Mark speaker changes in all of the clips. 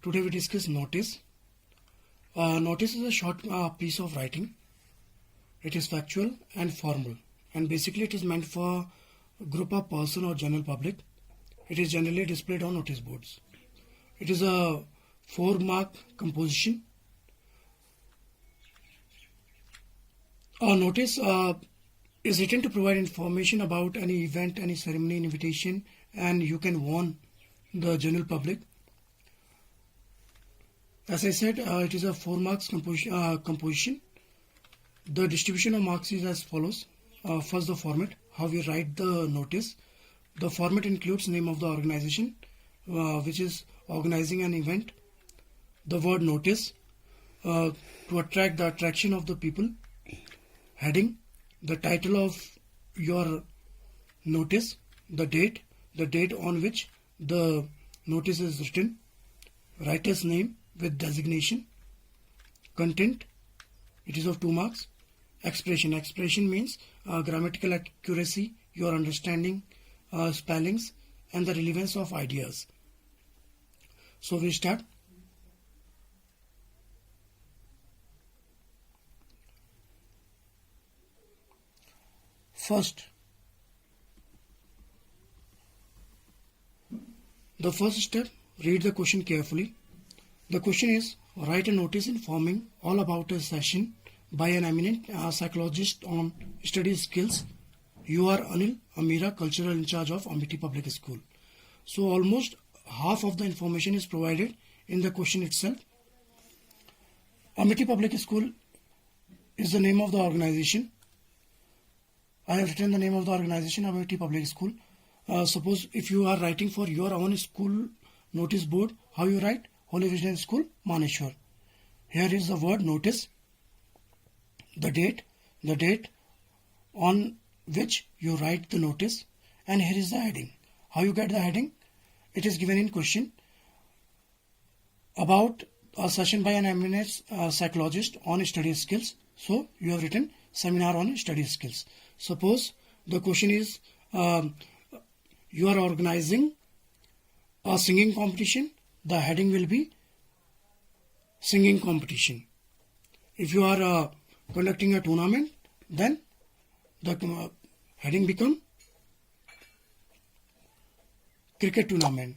Speaker 1: Today we discuss notice. Notice is a short piece of writing. It is factual and formal, and basically it is meant for a group of person or general public. It is generally displayed on notice boards. It is a 4-mark composition. A notice is written to provide information about any event, any ceremony, invitation, and you can warn the general public. As I said, it is a 4 marks composition. The distribution of marks is as follows. First, the format, how we write the notice. The format includes name of the organization, which is organizing an event. The word notice, to attract the attraction of the people. Heading, the title of your notice. The date on which the notice is written. Writer's name with designation. Content, it is of 2 marks. Expression means grammatical accuracy, your understanding, spellings, and the relevance of ideas. So we start. First, the first step, read the question carefully. The question is, write a notice informing all about a session by an eminent psychologist on study skills. You are Anil Amira, cultural in charge of Amity Public School. So almost half of the information is provided in the question itself. Amity Public School is the name of the organization. I have written the name of the organization, Amity Public School. Suppose if you are writing for your own school notice board, how you write? Holy Vision School, Maneshwar. Here is the word notice. The date on which you write the notice, and here is the heading. How you get the heading? It is given in question. About a session by an eminent psychologist on study skills. So you have written seminar on study skills. Suppose the question is you are organizing a singing competition. The heading will be singing competition. If you are conducting a tournament, then the heading become cricket tournament.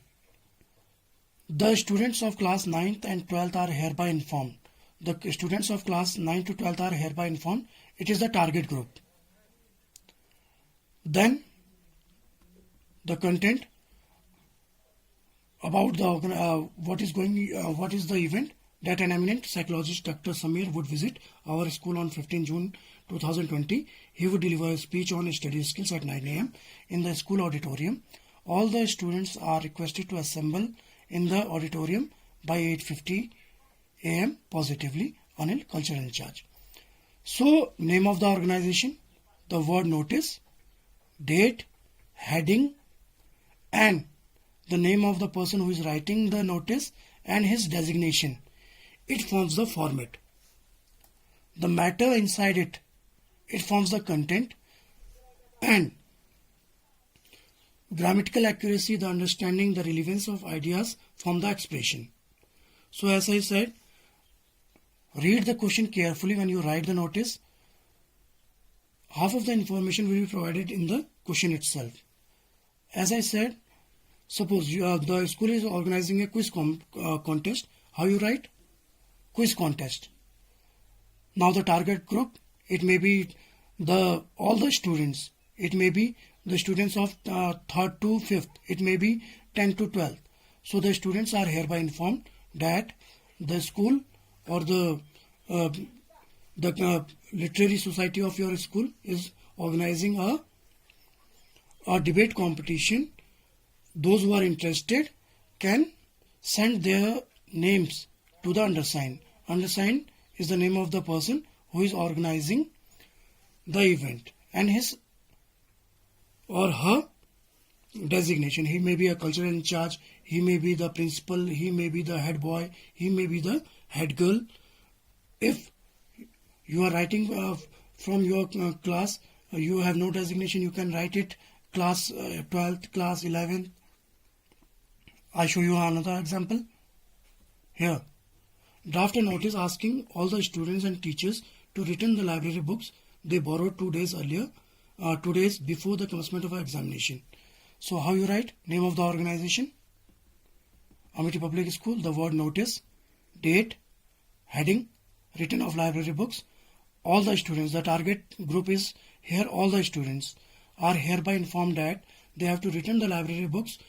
Speaker 1: The students of class 9th and 12th are hereby informed. The students of class 9 to 12th are hereby informed. It is the target group. Then the content about the what is the event that an eminent psychologist Dr. Samir would visit our school on 15 June 2020. He would deliver a speech on study skills at 9 a.m. in the school auditorium. All the students are requested to assemble in the auditorium by 8:50 a.m. positively. Anil, culture in charge. So, name of the organization, the word notice, date, heading, and the name of the person who is writing the notice and his designation. It forms the format. The matter inside it forms the content, and grammatical accuracy, the understanding, the relevance of ideas form the expression. So as I said, read the question carefully when you write the notice. Half of the information will be provided in the question itself. As I said, suppose the school is organizing a quiz contest. How you write? Quiz contest. Now the target group, it may be all the students. It may be the students of 3rd to 5th. It may be 10 to 12th. So the students are hereby informed that the school or the literary society of your school is organizing a debate competition. Those who are interested can send their names to the undersigned. Undersigned is the name of the person who is organizing the event and his or her designation. He may be a cultural in charge, he may be the principal, he may be the head boy, he may be the head girl. If you are writing from your class, you have no designation, you can write it class 12th, class 11th. I show you another example. here. Draft a notice asking all the students and teachers to return the library books they borrowed 2 days earlier, 2 days before the commencement of our examination. So how you write? Name of the organization, Amity Public School, the word notice, date, heading, return of library books, all the students. The target group is here. All the students are hereby informed that they have to return the library books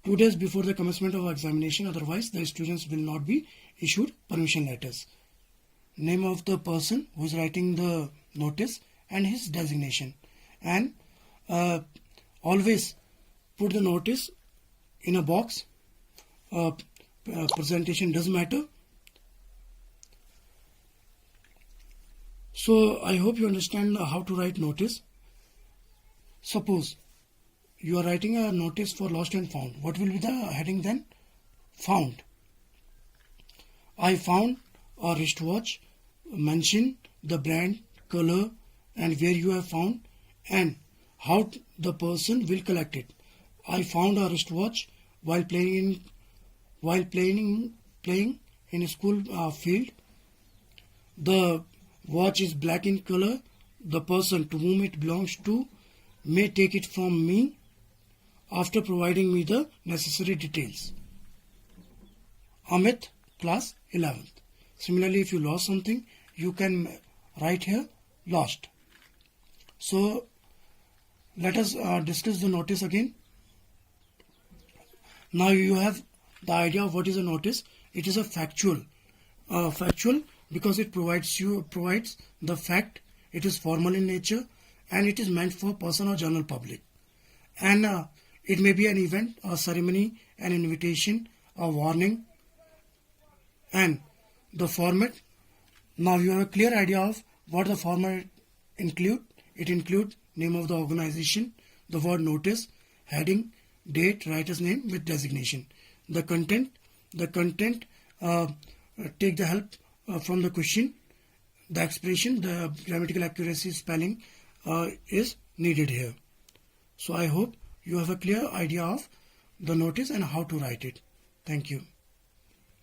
Speaker 1: 2 days before the commencement of examination, otherwise the students will not be issued permission letters. Name of the person who is writing the notice and his designation. And always put the notice in a box. Presentation doesn't matter. So I hope you understand how to write notice. Suppose you are writing a notice for lost and found. What will be the heading then? Found. I found a wristwatch. Mention the brand, color, and where you have found and how the person will collect it. I found a wristwatch while playing in a school field. The watch is black in color. The person to whom it belongs to may take it from me after providing me the necessary details. Amit, class 11th. Similarly, if you lost something, you can write here lost. So let us discuss the notice again. Now you have the idea of what is a notice. It is a factual because it provides the fact. It is formal in nature and it is meant for person or general public. And it may be an event, a ceremony, an invitation, a warning, and the format. Now you have a clear idea of what the format include. It includes name of the organization, the word notice, heading, date, writer's name with designation. The content take the help from the question. The expression, the grammatical accuracy, spelling is needed here. So I hope you have a clear idea of the notice and how to write it. Thank you.